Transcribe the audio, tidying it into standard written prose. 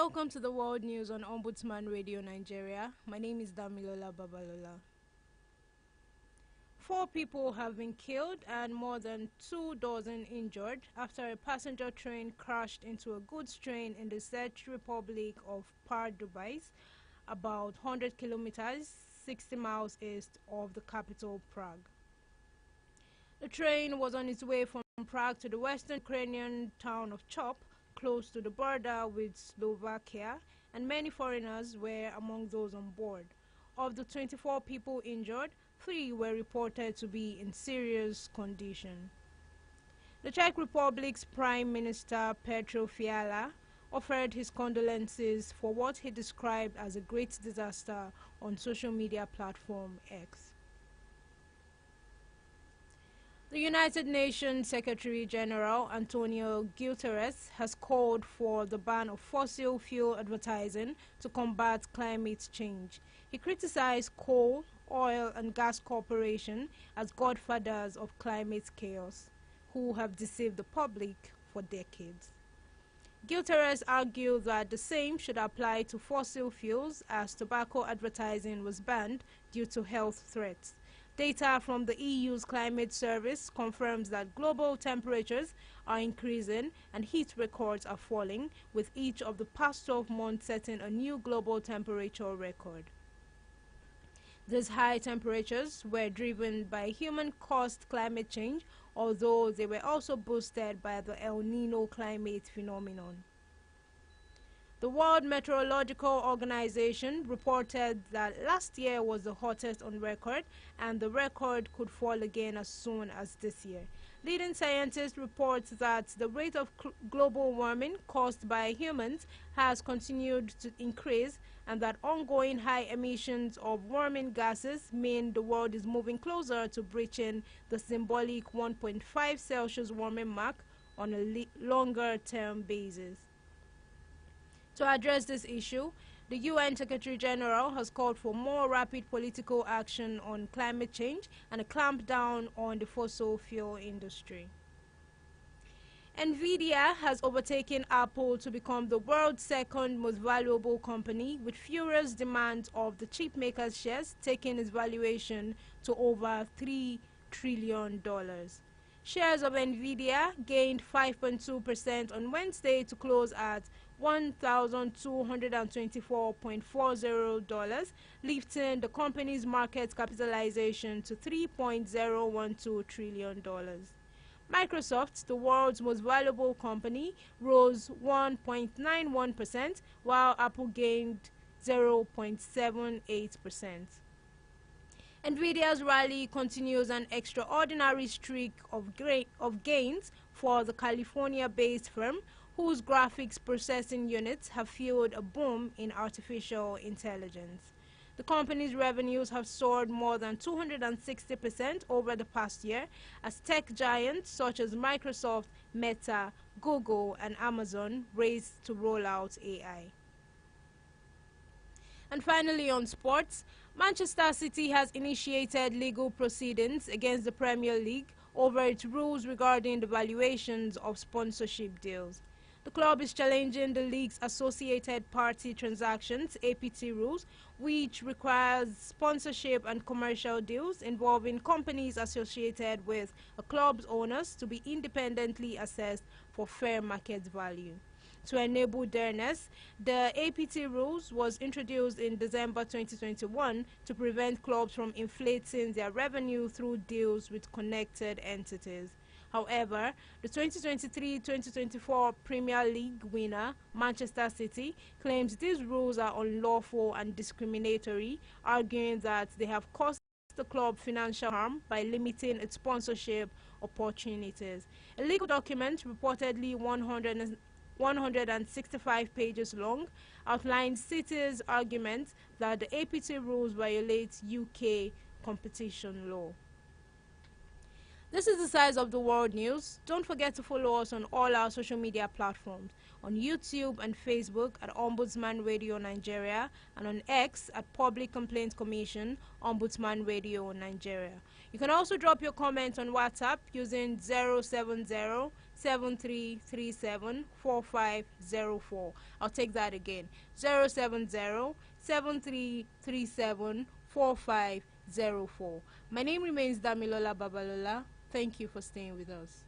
Welcome to the World News on Ombudsman Radio Nigeria. My name is Damilola Babalola. 4 people have been killed and more than 2 dozen injured after a passenger train crashed into a goods train in the Czech Republic of Pardubice, about 100 kilometers, 60 miles east of the capital, Prague. The train was on its way from Prague to the western Ukrainian town of Chop, close to the border with Slovakia, and many foreigners were among those on board. Of the 24 people injured, 3 were reported to be in serious condition. The Czech Republic's Prime Minister Petr Fiala offered his condolences for what he described as a great disaster on social media platform X. The United Nations Secretary-General Antonio Guterres has called for the ban of fossil fuel advertising to combat climate change. He criticized coal, oil and gas corporations as godfathers of climate chaos, who have deceived the public for decades. Guterres argued that the same should apply to fossil fuels, as tobacco advertising was banned due to health threats. Data from the EU's climate service confirms that global temperatures are increasing and heat records are falling, with each of the past 12 months setting a new global temperature record. These high temperatures were driven by human-caused climate change, although they were also boosted by the El Niño climate phenomenon. The World Meteorological Organization reported that last year was the hottest on record, and the record could fall again as soon as this year. Leading scientists report that the rate of global warming caused by humans has continued to increase, and that ongoing high emissions of warming gases mean the world is moving closer to breaching the symbolic 1.5 Celsius warming mark on a longer-term basis. To address this issue, the UN Secretary-General has called for more rapid political action on climate change and a clampdown on the fossil fuel industry. Nvidia has overtaken Apple to become the world's second most valuable company, with furious demand of the chipmaker's shares taking its valuation to over $3 trillion. Shares of Nvidia gained 5.2% on Wednesday to close at $1,224.40, lifting the company's market capitalization to $3.012 trillion. Microsoft, the world's most valuable company, rose 1.91%, while Apple gained 0.78%. Nvidia's rally continues an extraordinary streak of gains for the California-based firm, whose graphics processing units have fueled a boom in artificial intelligence. The company's revenues have soared more than 260% over the past year, as tech giants such as Microsoft, Meta, Google, and Amazon race to roll out AI. And finally, on sports, Manchester City has initiated legal proceedings against the Premier League over its rules regarding the valuations of sponsorship deals. The club is challenging the league's associated party transactions (APT) rules, which requires sponsorship and commercial deals involving companies associated with a club's owners to be independently assessed for fair market value. To enable fairness, the APT rules was introduced in December 2021 to prevent clubs from inflating their revenue through deals with connected entities. However, the 2023-2024 Premier League winner, Manchester City, claims these rules are unlawful and discriminatory, arguing that they have caused the club financial harm by limiting its sponsorship opportunities. A legal document, reportedly 165 pages long, outlines City's argument that the APT rules violate UK competition law. This is the size of the world news. Don't forget to follow us on all our social media platforms, on YouTube and Facebook at Ombudsman Radio Nigeria, and on X at Public Complaints Commission, Ombudsman Radio Nigeria. You can also drop your comments on WhatsApp using 070 070-7337-4504. I'll take that again. 070-7337-4504. My name remains Damilola Babalola. Thank you for staying with us.